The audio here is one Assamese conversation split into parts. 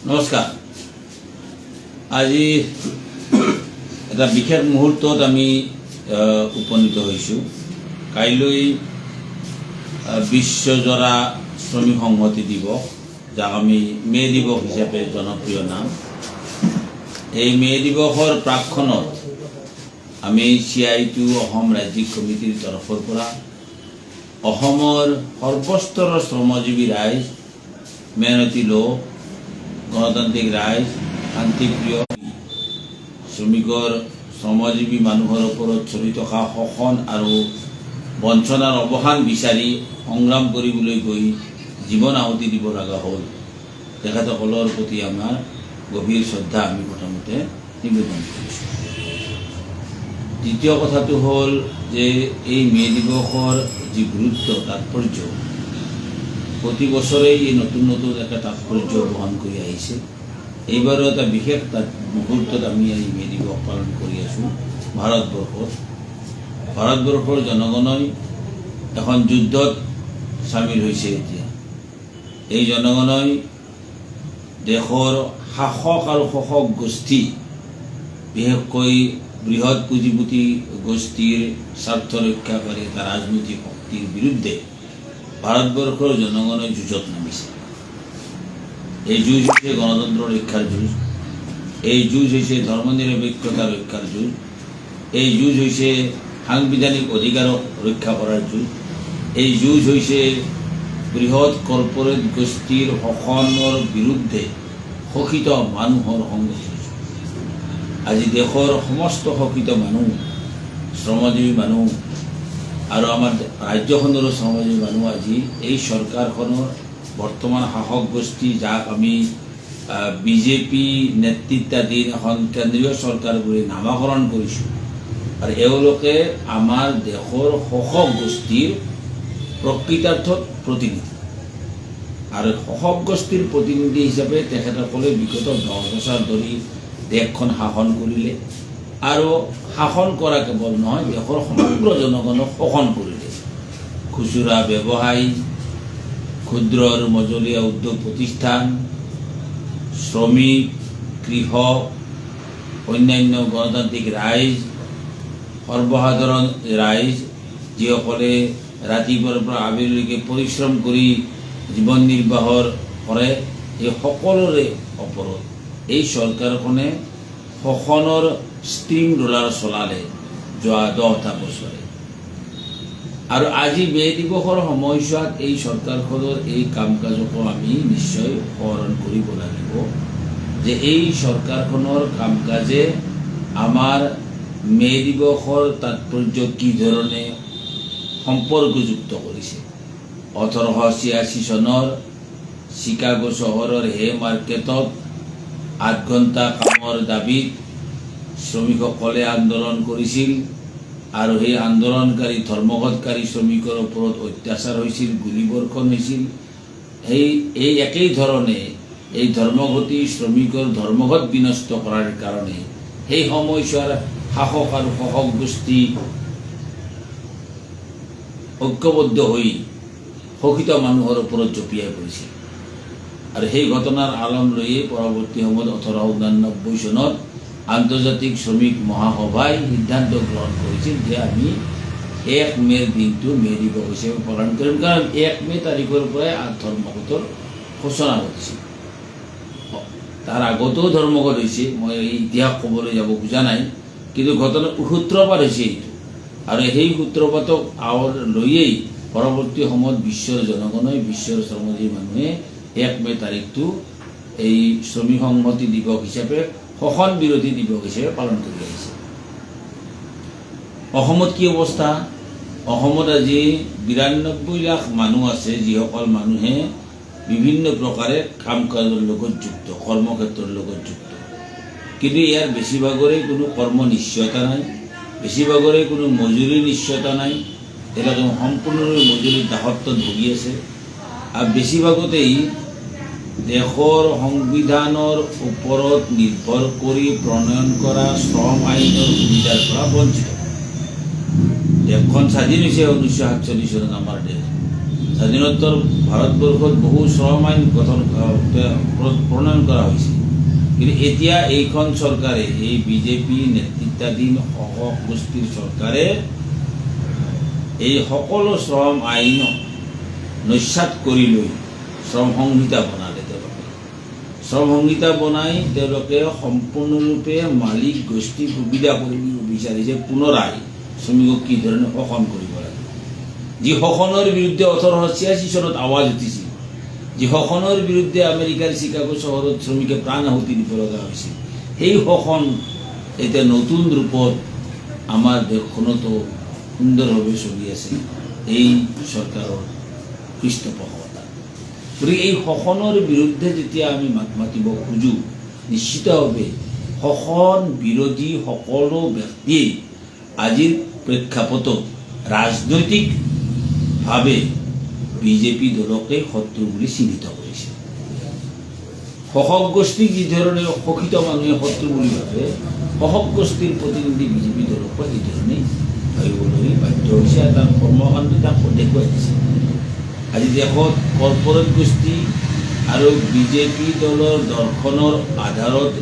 নমস্কাৰ। আজি এটা বিশেষ মুহূৰ্তত আমি উপনীত হৈছোঁ। কাইলৈ বিশ্বজোৰা শ্ৰমিক সংহতি দিৱস, যাক আমি মে দিৱস হিচাপে জনপ্ৰিয় নাম। এই মে দিৱসৰ প্ৰাকক্ষণত আমি CI2 অসম ৰাজ্যিক কমিটিৰ তৰফৰ পৰা অসমৰ সৰ্বস্তৰৰ শ্ৰমজীৱী ৰাইজ, মেহনতি লোক, গণতান্ত্ৰিক ৰাইজ, শান্তিপ্ৰিয় শ্ৰমিকৰ শ্ৰমজীৱী মানুহৰ ওপৰত চলি থকা শোষণ আৰু বঞ্চনাৰ অৱসান বিচাৰি সংগ্ৰাম কৰিবলৈ গৈ জীৱন আহুতি দিব লগা হ'ল। তেখেতসকলৰ প্ৰতি আমাৰ গভীৰ শ্ৰদ্ধা আমি প্ৰথমতে নিবেদন কৰিছোঁ। দ্বিতীয় কথাটো হ'ল যে এই মে দিৱসৰ যি গুৰুত্ব, তাৎপৰ্য, প্ৰতি বছৰেই এই নতুন নতুন এটা তাৎপৰ্য বহন কৰি আহিছে। এইবাৰো এটা বিশেষ মুহূৰ্তত আমি এই মে দিৱস পালন কৰি আছোঁ। ভাৰতবৰ্ষৰ জনগণই এখন যুদ্ধত চামিল হৈছে। এতিয়া এই জনগণই দেশৰ শাসক আৰু শোষক গোষ্ঠী, বিশেষকৈ বৃহৎ পুঁজিপতি গোষ্ঠীৰ স্বাৰ্থ ৰক্ষাকাৰী এটা ৰাজনৈতিক শক্তিৰ বিৰুদ্ধে ভাৰতবৰ্ষৰ জনগণে যুঁজত নামিছে। এই যুঁজ হৈছে গণতন্ত্ৰ ৰক্ষাৰ যুঁজ, এই যুঁজ হৈছে ধৰ্মনিৰপেক্ষতা ৰক্ষাৰ যুঁজ, এই যুঁজ হৈছে সাংবিধানিক অধিকাৰক ৰক্ষা কৰাৰ যুঁজ, এই যুঁজ হৈছে বৃহৎ কৰ্পৰেট গোষ্ঠীৰ শোষণৰ বিৰুদ্ধে শোষিত মানুহৰ সংগঠন। আজি দেশৰ সমস্ত শোষিত মানুহ, শ্ৰমজীৱী মানুহ আৰু আমাৰ ৰাজ্যখনৰো শ্ৰমজীৱী মানুহ আজি এই চৰকাৰখনৰ বৰ্তমান শাসক গোষ্ঠী, যাক আমি বিজেপি নেতৃত্বাধীন এখন কেন্দ্ৰীয় চৰকাৰ বুলি নামাকৰণ কৰিছোঁ, আৰু এওঁলোকে আমাৰ দেশৰ শোষক গোষ্ঠীৰ প্ৰকৃতাৰ্থত প্ৰতিনিধি। আৰু শোষক গোষ্ঠীৰ প্ৰতিনিধি হিচাপে তেখেতসকলে বিগত 10 বছৰ ধৰি দেশখন শাসন কৰিলে, আৰু শাসন কৰা কেৱল নহয়, দেশৰ সমগ্ৰ জনগণক শোষণ কৰিলে। খুচুৰা ব্যৱসায়ী, ক্ষুদ্ৰ আৰু মজলীয়া উদ্যোগ প্ৰতিষ্ঠান, শ্ৰমিক, কৃষক, অন্যান্য গণতান্ত্ৰিক ৰাইজ, সৰ্বসাধাৰণ ৰাইজ, যিসকলে ৰাতিপুৱাৰ পৰা আবেলিলৈকে পৰিশ্ৰম কৰি জীৱন নিৰ্বাহ কৰে, এই সকলোৰে ওপৰত এই চৰকাৰখনে শোষণৰ ষ্ট্ৰীম ৰোলাৰ চলালে যোৱা 10টা বছৰে। আৰু আজি মে দিৱসৰ সময়ছোৱাত এই চৰকাৰখনৰ এই কাম কাজকো আমি নিশ্চয় সোঁৱৰণ কৰিব লাগিব যে এই চৰকাৰখনৰ কাম কাজে আমাৰ মে দিৱসৰ তাৎপৰ্য কি ধৰণে সম্পৰ্কযুক্ত কৰিছে। 1886 চনৰ চিকাগো চহৰৰ হে মাৰ্কেটত 8 ঘণ্টা কামৰ দাবীত শ্ৰমিকসকলে আন্দোলন কৰিছিল, আৰু সেই আন্দোলনকাৰী ধৰ্মঘটকাৰী শ্ৰমিকৰ ওপৰত অত্যাচাৰ হৈছিল, গুলীবৰ্ষণ হৈছিল। এই একেই ধৰণে এই ধৰ্মঘটী শ্ৰমিকৰ ধৰ্মঘট বিনষ্ট কৰাৰ কাৰণে সেই সময়ছোৱাৰ শাসক আৰু শোষক গোষ্ঠী ঐক্যবদ্ধ হৈ শোষিত মানুহৰ ওপৰত জঁপিয়াই পৰিছিল। আৰু সেই ঘটনাৰ আলম লৈয়ে পৰৱৰ্তী সময়ত 1889 চনত আন্তৰ্জাতিক শ্ৰমিক মহাসভাই সিদ্ধান্ত গ্ৰহণ কৰিছিল যে আমি 1 মেৰ দিনটো মে দিৱস হিচাপে পালন কৰিম, কাৰণ 1 মে তাৰিখৰ পৰাই ধৰ্মঘটৰ সূচনা ঘটিছিল। তাৰ আগতেও ধৰ্মঘট হৈছে, মই এই ইতিহাস ক'বলৈ যাব খোজা নাই, কিন্তু ঘটনাৰ সূত্ৰপাত হৈছে এইটো। আৰু সেই সূত্ৰপাতক আঁৰ লৈয়েই পৰৱৰ্তী সময়ত বিশ্বৰ জনগণে, বিশ্বৰ শ্ৰমজীৱী মানুহে 1 মে তাৰিখটো এই শ্ৰমিক সংহতি দিৱস হিচাপে, শোষণ বিৰোধী দিৱস হিচাপে পালন কৰি আহিছে। অসমত কি অৱস্থা? অসমত আজি 92 লাখ মানুহ আছে, যিসকল মানুহে বিভিন্ন প্ৰকাৰে কাম কাজৰ লগত যুক্ত, কৰ্মক্ষেত্ৰৰ লগত যুক্ত, কিন্তু ইয়াৰ বেছিভাগৰে কোনো কৰ্ম নিশ্চয়তা নাই, বেছিভাগৰে কোনো মজুৰি নিশ্চয়তা নাই। তেওঁলোকে সম্পূৰ্ণৰূপে মজুৰিৰ দাসত্বত ভুগি আছে, আৰু বেছিভাগতেই দেশৰ সংবিধানৰ ওপৰত নিৰ্ভৰ কৰি প্ৰণয়ন কৰা শ্ৰম আইনৰ সুবিধাৰ পৰা বঞ্চিত। দেশখন স্বাধীন হৈছে 1947 চনত আমাৰ দেশ। স্বাধীনোত্তৰ ভাৰতবৰ্ষত বহু শ্ৰম আইন প্ৰণয়ন কৰা হৈছিল, কিন্তু এতিয়া এইখন চৰকাৰে, এই বিজেপি নেতৃত্বাধীন শাসক গোষ্ঠীৰ চৰকাৰে এই সকলো শ্ৰম আইন নস্যাৎ কৰি লৈ শ্ৰম সংহিতা বনালে। তেওঁলোকে শ্ৰম সংহিতা বনাই তেওঁলোকে সম্পূৰ্ণৰূপে মালিক গোষ্ঠীক সুবিধা কৰিব বিচাৰিছে পুনৰাই শ্ৰমিকক কি ধৰণে শোষণ কৰিব লাগে। যি শোষণৰ বিৰুদ্ধে 1886 চনত আৱাজ উঠিছিল, যি শোষণৰ বিৰুদ্ধে আমেৰিকাৰ চিকাগো চহৰত শ্ৰমিকে প্ৰাণ আহুতি দিব লগা হৈছিল, সেই শোষণ এতিয়া নতুন ৰূপত আমাৰ দেশখনতো সুন্দৰভাৱে চলি আছে এই চৰকাৰৰ পৃষ্ঠপোষকতা। গতিকে এই শোষণৰ বিৰুদ্ধে যেতিয়া আমি মাত মাতিব খোজোঁ, নিশ্চিতভাৱে শোষণ বিৰোধী সকলো ব্যক্তিয়েই আজিৰ প্ৰেক্ষাপটত ৰাজনৈতিকভাৱে বিজেপি দলকে শত্ৰু বুলি চিহ্নিত কৰিছে। শোষক গোষ্ঠীক যি ধৰণে শোষিত মানুহে শত্ৰু বুলি ভাবে, শোষক গোষ্ঠীৰ প্ৰতিনিধি বিজেপি দলকো এই ধৰণে ভাবিবলৈ বাধ্য হৈছে। তাৰ কৰ্মকাণ্ড তাক দেখুৱাই দিছে। আজি দেশত কৰ্পৰেট গোষ্ঠী আৰু বিজেপি দলৰ দৰ্শনৰ আধাৰত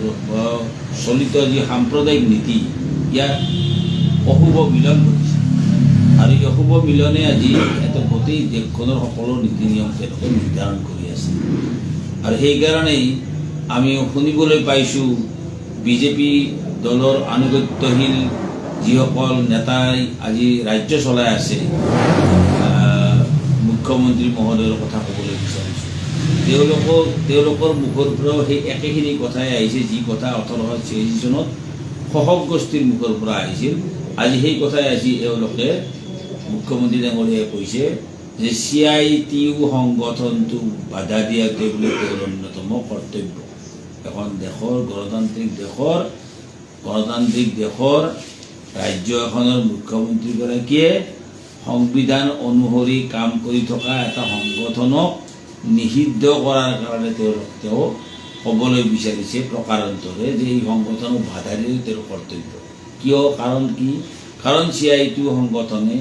চলিত যি সাম্প্ৰদায়িক নীতি, ইয়াত অশুভ মিলন ঘটিছে। আৰু এই অশুভ মিলনে আজি এটা গোটেই দেশখনৰ সকলো নীতি নিয়ম তেওঁলোকে নিৰ্ধাৰণ কৰি আছে। আৰু সেইকাৰণেই আমি শুনিবলৈ পাইছোঁ বিজেপি দলৰ আনুগত্যশীল যিসকল নেতাই আজি ৰাজ্য চলাই আছে, মুখ্যমন্ত্ৰী মহোদয়ৰ কথা ক'বলৈ বিচাৰিছোঁ, তেওঁলোকৰ মুখৰ পৰাও সেই একেখিনি কথাই আহিছে, যি কথা 1886 চনত শোষক গোষ্ঠীৰ মুখৰ পৰা আহিছিল। আজি সেই কথাই আজি এওঁলোকে মুখ্যমন্ত্ৰী ডাঙৰীয়াই কৈছে যে CITU সংগঠনটো বাধা দিয়াটো বুলি তেওঁৰ অন্যতম কৰ্তব্য। এখন দেশৰ গণতান্ত্ৰিক দেশৰ ৰাজ্য এখনৰ মুখ্যমন্ত্ৰীগৰাকীয়ে সংবিধান অনুসৰি কাম কৰি থকা এটা সংগঠনক নিষিদ্ধ কৰাৰ কাৰণে তেওঁ ক'বলৈ বিচাৰিছে প্ৰকাৰান্তৰে যে এই সংগঠনক বাধা দিয়াটো তেওঁৰ কৰ্তব্য। কিয়? কাৰণ কি? কাৰণ CITU সংগঠনে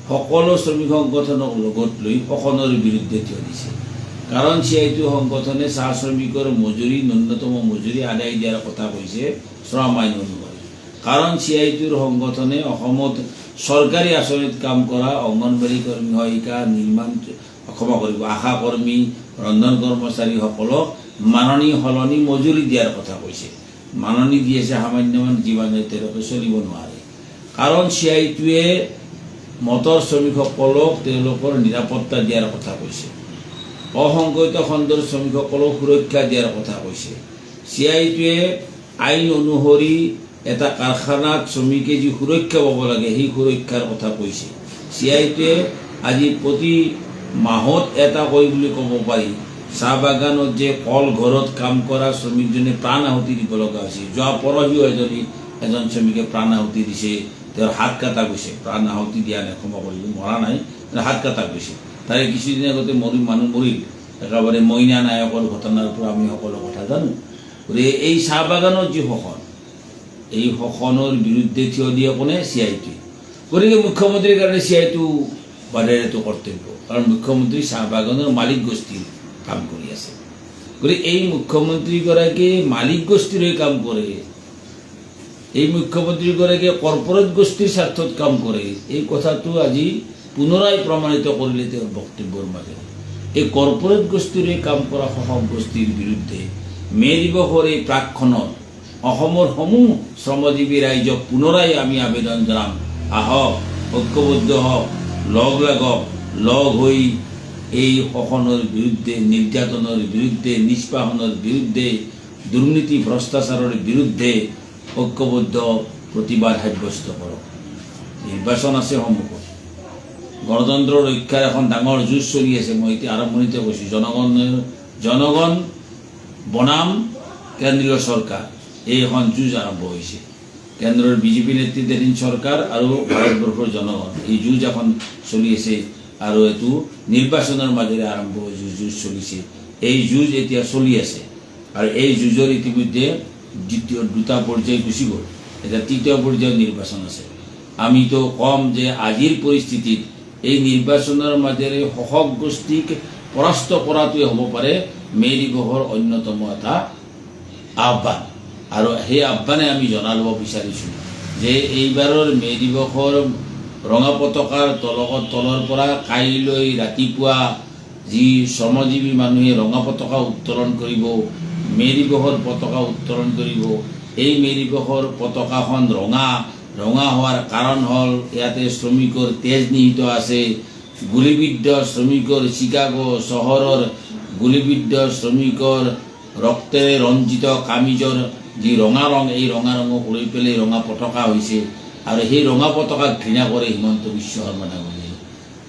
সকলো শ্ৰমিক সংগঠনক লগত লৈ শোষণৰ বিৰুদ্ধে থিয় দিছে। কাৰণ CITU সংগঠনে চাহ শ্ৰমিকৰ মজুৰি, ন্যূনতম মজুৰি আদায় দিয়াৰ কথা কৈছে শ্ৰম আইন অনুসৰি। কাৰণ CITUৰ সংগঠনে অসমত চৰকাৰী আঁচনিত কাম কৰা অংগনবাড়ী কৰ্মী, সহায়িকা, আশা কৰ্মী, ৰন্ধন কৰ্মচাৰীসকলক মাননি সলনি মজুৰি দিয়াৰ কথা কৈছে। মাননি দি আছে সামান্যমান, যিমানে তেওঁলোকে চলিব নোৱাৰে। কাৰণ CITUৱে মটৰ শ্ৰমিকসকলক তেওঁলোকৰ নিৰাপত্তা দিয়াৰ কথা কৈছে। অসংগঠিত খণ্ডৰ শ্ৰমিকসকলক সুৰক্ষা দিয়াৰ কথা কৈছে। CITUৱে আইন অনুসৰি এটা কাৰখানাত শ্ৰমিকে যি সুৰক্ষা পাব লাগে, সেই সুৰক্ষাৰ কথা কৈছে। CITUৱে আজি প্ৰতি মাহত এটা কৈ বুলি ক'ব পাৰি, চাহ বাগানত যে কল ঘৰত কাম কৰা শ্ৰমিকজনে প্ৰাণ আহুতি দিব লগা হৈছে। যোৱা পৰহিও এজন শ্ৰমিকে প্ৰাণ আহুতি দিছে, তেওঁৰ হাত কাটা গৈছে। প্ৰাণ আহুতি দিয়া নাই, ক্ষমা কৰিব, মৰা নাই, হাত কাটা গৈছে। তাৰে কিছুদিন আগতে মানুহ মৰিল। একেবাৰে মইনা নায়কৰ ঘটনাৰ পৰা আমি সকলো কথা জানো। গতিকে এই চাহ বাগানৰ যি শোষণ, এই শোষণৰ বিৰুদ্ধে থিয় দিয়ে কোনে? CITU। গতিকে মুখ্যমন্ত্ৰীৰ কাৰণে CITU বাধেৰেটো কৰ্তব্য, কাৰণ মুখ্যমন্ত্ৰী চাহ বাগানৰ মালিক গোষ্ঠীৰ কাম কৰি আছে। গতিকে এই মুখ্যমন্ত্ৰীগৰাকীয়ে মালিক গোষ্ঠীৰ হৈ কাম কৰে, এই মুখ্যমন্ত্ৰীগৰাকীয়ে কৰ্পৰেট গোষ্ঠীৰ স্বাৰ্থত কাম কৰে। এই কথাটো আজি পুনৰাই প্ৰমাণিত কৰিলে তেওঁৰ বক্তব্যৰ মাজেৰে। এই কৰ্পৰেট গোষ্ঠীৰ হৈ কাম কৰা শোষক গোষ্ঠীৰ বিৰুদ্ধে মে' দিৱসৰ এই প্ৰাকক্ষণত অসমৰ সমূহ শ্ৰমজীৱী ৰাইজক পুনৰাই আমি আবেদন জনাম, আহক, ঐক্যবদ্ধ হওক, লগ হৈ এই শোষণৰ বিৰুদ্ধে, নিৰ্যাতনৰ বিৰুদ্ধে, নিষ্পাসনৰ বিৰুদ্ধে, দুৰ্নীতি ভ্ৰষ্টাচাৰৰ বিৰুদ্ধে ঐক্যবদ্ধ প্ৰতিবাদ সাব্যস্ত কৰক। নিৰ্বাচন আছে সন্মুখত, গণতন্ত্ৰ ৰক্ষাৰ এখন ডাঙৰ যুঁজ চলি আছে। মই এতিয়া আৰম্ভণিতে কৈছোঁ, জনগণ বনাম কেন্দ্ৰীয় চৰকাৰ, এই এখন যুঁজ আৰম্ভ হৈছে। কেন্দ্ৰৰ বিজেপি নেতৃত্বাধীন চৰকাৰ আৰু ভাৰতবৰ্ষৰ জনগণ, এই যুঁজ এখন চলি আছে। আৰু এইটো নিৰ্বাচনৰ মাজেৰে আৰম্ভ যুঁজ চলিছে। এই যুঁজ এতিয়া চলি আছে আৰু এই যুঁজৰ ইতিমধ্যে দুটা পৰ্যায় গুচি গ'ল। এতিয়া তৃতীয় পৰ্যায়ত নিৰ্বাচন আছে। আমিতো কম যে আজিৰ পৰিস্থিতিত এই নিৰ্বাচনৰ মাজেৰে শাসক গোষ্ঠীক পৰাস্ত কৰাটোৱে হ'ব পাৰে মে দিৱসৰ অন্যতম এটা আহ্বান। আৰু সেই আহ্বানে আমি জনাই ল'ব বিচাৰিছোঁ যে এইবাৰৰ মে দিৱসৰ ৰঙা পতাকাৰ তলৰ পৰা কাইলৈ ৰাতিপুৱা যি শ্ৰমজীৱী মানুহে ৰঙা পতাকা উত্তোলন কৰিব, মে দিৱসৰ পতাকা উত্তোলন কৰিব, এই মে দিৱসৰ পতাকাখন ৰঙা হোৱাৰ কাৰণ হ'ল ইয়াতে শ্ৰমিকৰ তেজ নিহিত আছে। গুলীবিদ্ধ শ্ৰমিকৰ চিকাগো চহৰৰ গুলীবিদ্ধ শ্ৰমিকৰ ৰক্তেৰে ৰঞ্জিত কামিজৰ যি ৰঙা ৰং, এই ৰঙা ৰঙক লৈ পেলাই ৰঙা পতাকা হৈছে। আৰু সেই ৰঙা পতাকাক ঘৃণা কৰে হিমন্ত বিশ্ব শৰ্মা ডাঙৰীয়াই,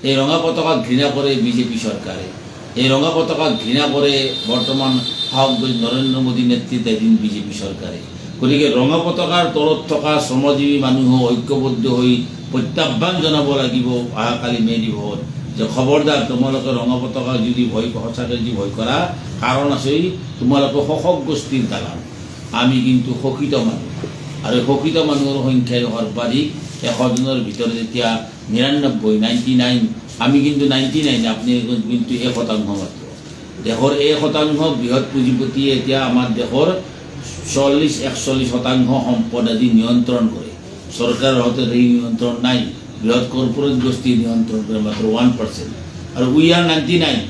এই ৰঙা পতাকাক ঘৃণা কৰে বিজেপি চৰকাৰে, এই ৰঙা পতাকাক ঘৃণা কৰে বৰ্তমান নৰেন্দ্ৰ মোদী নেতৃত্বাধীন বিজেপি চৰকাৰে। গতিকে ৰঙা পতাকাৰ তলত থকা শ্ৰমজীৱী মানুহ ঐক্যবদ্ধ হৈ প্ৰত্যাহ্বান জনাব লাগিব অহাকালি মে দিৱসত যে খবৰদাৰ, তোমালোকে ৰঙা পতাকাক যদি সঁচাকৈ যদি ভয় কৰা কাৰণ আছে, তোমালোকে শাসক গোষ্ঠীৰ দালাল। আমি কিন্তু শোষিত মানুহ, আৰু শোষিত মানুহৰ সংখ্যাই সৰ্বাধিক। 100 জনৰ ভিতৰত এতিয়া 99, আমি কিন্তু 99, আপুনি কিন্তু 1% মাত্ৰ। দেশৰ 1% বৃহৎ পুঁজিপতিয়ে এতিয়া আমাৰ দেশৰ 40-41% সম্পদ আজি নিয়ন্ত্ৰণ কৰে। চৰকাৰৰ হাতত এই নিয়ন্ত্ৰণ নাই, বৃহৎ কৰ্পৰেট গোষ্ঠীয়ে নিয়ন্ত্ৰণ কৰে মাত্ৰ 1%। আৰু উই আৰ 99,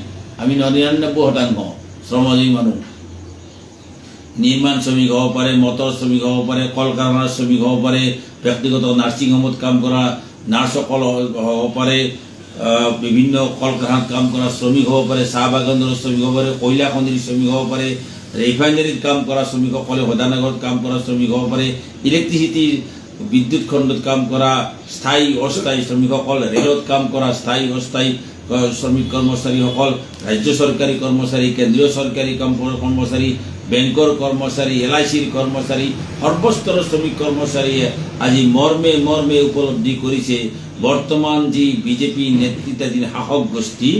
আমি 99% শ্ৰমজীৱী মানুহ। নিৰ্মাণ শ্ৰমিক হ'ব পাৰে, মটৰ শ্ৰমিক হ'ব পাৰে, কল কাৰখানাৰ শ্ৰমিক হ'ব পাৰে, ব্যক্তিগত নাৰ্ছিং হোমত কাম কৰা নাৰ্ছসকল হ'ব পাৰে, বিভিন্ন কল কাৰখানাত কাম কৰা শ্ৰমিক হ'ব পাৰে, চাহ বাগানৰ শ্ৰমিক হ'ব পাৰে, কয়লা খনিৰ শ্ৰমিক হ'ব পাৰে, ৰিফাইনাৰীত কাম কৰা শ্ৰমিকসকলে, শোধনাগাৰত কাম কৰা শ্ৰমিক হ'ব পাৰে, ইলেক্ট্ৰিচিটিৰ বিদ্যুৎ খণ্ডত কাম কৰা স্থায়ী অস্থায়ী শ্ৰমিকসকল, ৰেলত কাম কৰা স্থায়ী অস্থায়ী শ্ৰমিক কৰ্মচাৰীসকল, ৰাজ্য চৰকাৰী কৰ্মচাৰী, কেন্দ্ৰীয় চৰকাৰী কৰ্মচাৰী, বেংকৰ কৰ্মচাৰী, LICৰ কৰ্মচাৰী, সৰ্বস্তৰৰ শ্ৰমিক কৰ্মচাৰীয়ে আজি মৰ্মে উপলব্ধি কৰিছে বৰ্তমান যি বিজেপি নেতৃত্বাধীন শাসক গোষ্ঠী,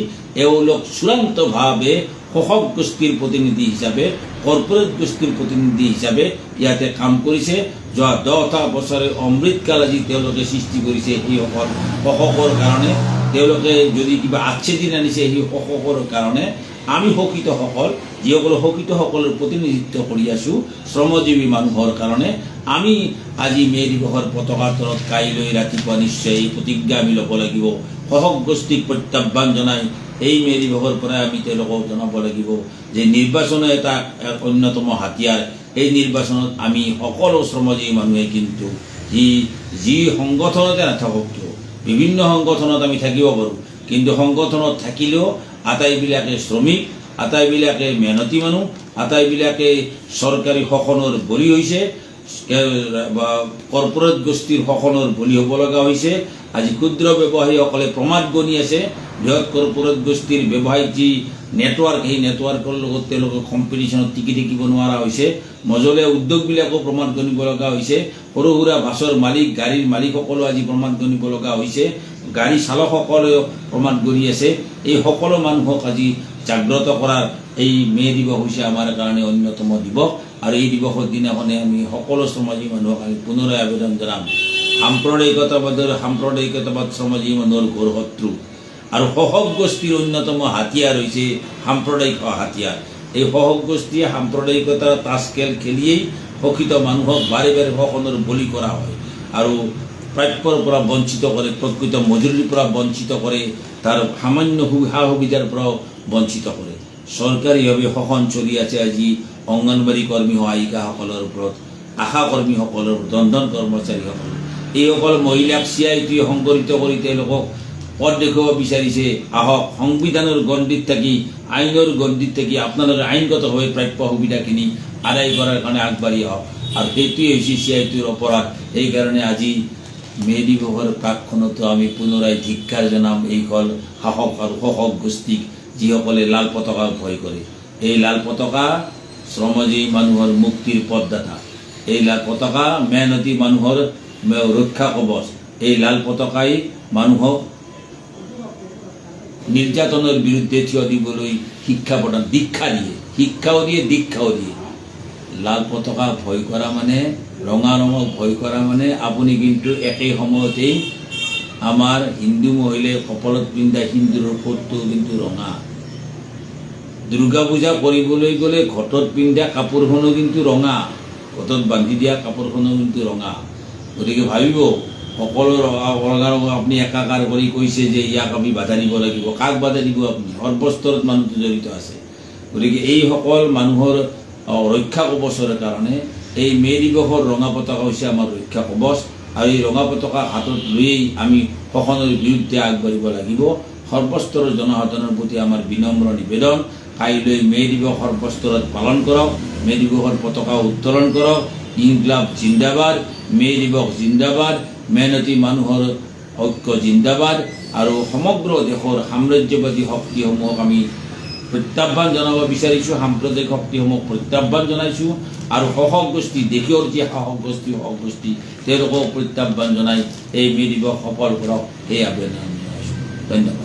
এওঁলোক চূড়ান্তভাৱে শাসক গোষ্ঠীৰ প্ৰতিনিধি হিচাপে, কৰ্পৰেট গোষ্ঠীৰ প্ৰতিনিধি হিচাপে ইয়াতে কাম কৰিছে। যোৱা 10টা বছৰে অমৃতকাল আজি তেওঁলোকে সৃষ্টি কৰিছে সেইসকল শাসকৰ কাৰণে। তেওঁলোকে যদি কিবা আচ্ছেদিন আনিছে সেই শাসকৰ কাৰণে। আমি শোষিতসকল, যিসকলে শোষিতসকলৰ প্ৰতিনিধিত্ব কৰি আছোঁ শ্ৰমজীৱী মানুহৰ কাৰণে, আমি আজি মে দিৱসৰ পতাকাৰ তলত কাইলৈ ৰাতিপুৱা নিশ্চয় এই প্ৰতিজ্ঞা আমি ল'ব লাগিব। শাসক গোষ্ঠীক প্ৰত্যাহ্বান জনাই এই মে দিৱসৰ পৰাই আমি তেওঁলোকক জনাব লাগিব যে নিৰ্বাচনো এটা অন্যতম হাতিয়াৰ। এই নিৰ্বাচনত আমি সকলো শ্ৰমজীৱী মানুহে কিন্তু যি সংগঠনতে নাথাকক কিয়, বিভিন্ন সংগঠনত আমি থাকিব পাৰোঁ, কিন্তু সংগঠনত থাকিলেও আটাইবিলাকে শ্ৰমিক, আটাইবিলাকে মেহনতি মানুহ, আটাইবিলাকে চৰকাৰী শোষণৰ বলি হৈছে, কৰ্পৰেট গোষ্ঠীৰ শোষণৰ বলি হ'ব লগা হৈছে। আজি ক্ষুদ্ৰ ব্যৱসায়ীসকলে প্ৰমাদ গণি আছে। বৃহৎ কৰ্পৰেট গোষ্ঠীৰ ব্যৱসায়িক যি নেটৱৰ্ক, সেই নেটৱৰ্কৰ লগত তেওঁলোকে কম্পিটিশ্যনত টিকি থাকিব নোৱাৰা হৈছে। মজলীয়া উদ্যোগবিলাকো প্ৰমাদ গণিব লগা হৈছে। সৰু সুৰা বাছৰ মালিক, গাড়ীৰ মালিকসকলেও আজি প্ৰমাদ গণিব লগা হৈছে। গাড়ী চালকসকলেও প্ৰমাদ গণি আছে। এই সকলো মানুহক আজি জাগ্ৰত কৰাৰ এই মে দিৱস হৈছে আমাৰ কাৰণে অন্যতম দিৱস। আৰু এই দিৱসৰ দিনাখনে আমি সকলো শ্ৰমজীৱী মানুহক আমি পুনৰাই আবেদন জনাম, সাম্প্ৰদায়িকতাবাদ শ্ৰমজীৱী মানুহৰ ঘোৰ শত্ৰু। আৰু শাসক গোষ্ঠীৰ অন্যতম হাতিয়াৰ হৈছে সাম্প্ৰদায়িক হাতিয়াৰ। এই শাসক গোষ্ঠীয়ে সাম্প্ৰদায়িকতাৰ তাছ খেল খেলিয়েই শোষিত মানুহক বাৰে বাৰে শোষণৰ বলি কৰা হয় আৰু প্ৰাপ্যৰ পৰা বঞ্চিত কৰে, প্ৰকৃত মজুৰিৰ পৰা বঞ্চিত কৰে, তাৰ সামান্য সা সুবিধাৰ পৰাও বঞ্চিত কৰে। চৰকাৰীভাৱে শোষণ চলি আছে আজি অংগনবাড়ী কৰ্মী সহায়িকাসকলৰ ওপৰত, আশা কৰ্মীসকলৰ, ৰন্ধন কৰ্মচাৰীসকল। এইসকল মহিলাক CITUৱে সংগঠিত কৰি তেওঁলোকক পদ দেখুৱাব বিচাৰিছে। আহক, সংবিধানৰ গণ্ডিত থাকি, আইনৰ গণ্ডিত থাকি আপোনালোকে আইনগতভাৱে প্ৰাপ্য সুবিধাখিনি আদায় কৰাৰ কাৰণে আগবাঢ়ি আহক। আৰু সেইটোৱে হৈছে CITUৰ অপৰাধ। সেইকাৰণে আজি মে দিৱসৰ প্ৰাকখনতো আমি পুনৰাই ধিক্কাৰ জনাম এইসকল শাসক আৰু শোষক গোষ্ঠীক, যিসকলে লাল পতাকাক ভয় কৰে। এই লাল পতাকা শ্ৰমজীৱী মানুহৰ মুক্তিৰ পথদাতা। এই লাল পতাকা মেহনতি মানুহৰ ৰক্ষা কৱচ। এই লাল পতাকাই মানুহক নিৰ্যাতনৰ বিৰুদ্ধে থিয় দিবলৈ শিক্ষা প্ৰদান, শিক্ষাও দিয়ে, দীক্ষাও দিয়ে। লাল পতাকা ভয় কৰা মানে, ৰঙা ৰঙক ভয় কৰা মানে আপুনি কিন্তু একে সময়তেই আমাৰ হিন্দু মহিলাই কপালত পিন্ধা সিন্দুৰৰ ফটো কিন্তু ৰঙা। দুৰ্গা পূজা কৰিবলৈ গ'লে ঘটত পিন্ধা কাপোৰখনো কিন্তু ৰঙা, ঘটত বান্ধি দিয়া কাপোৰখনো কিন্তু ৰঙা। গতিকে ভাবিব সকলো ৰঙা আপুনি একাকাৰ কৰি কৈছে যে ইয়াক আমি বাধা দিব লাগিব। কাক বাধা দিব? আপুনি সৰ্বস্তৰত মানুহটো জড়িত আছে। গতিকে এইসকল মানুহৰ ৰক্ষা কৱচৰ কাৰণে এই মে দিৱসৰ ৰঙা পতাকা হৈছে আমাৰ ৰক্ষা কৱচ, আৰু এই ৰঙা পতাকা হাতত লৈয়েই আমি শোষণৰ বিৰুদ্ধে আগবাঢ়িব লাগিব। সৰ্বস্তৰৰ জনসাধাৰণৰ প্ৰতি আমাৰ বিনম্ৰ নিবেদন, কাইলৈ মে দিৱস সৰ্বস্তৰত পালন কৰক, মে দিৱসৰ পতাকা উত্তোলন কৰক। ইনকলাব জিন্দাবাদ, মে দিৱস জিন্দাবাদ, মেহনতি মানুহৰ ঐক্য জিন্দাবাদ, আৰু সমগ্ৰ দেশৰ সাম্ৰাজ্যবাদী শক্তিসমূহক আমি প্ৰত্যাহ্বান জনাব বিচাৰিছোঁ, সাম্প্ৰদায়িক শক্তিসমূহক প্ৰত্যাহ্বান জনাইছোঁ, আৰু শাসক গোষ্ঠী, দেশৰ যি শাসক গোষ্ঠী তেওঁলোকক প্ৰত্যাহ্বান জনাই এই মে দিৱস সফল কৰক, এই আবেদন জনাইছোঁ। ধন্যবাদ।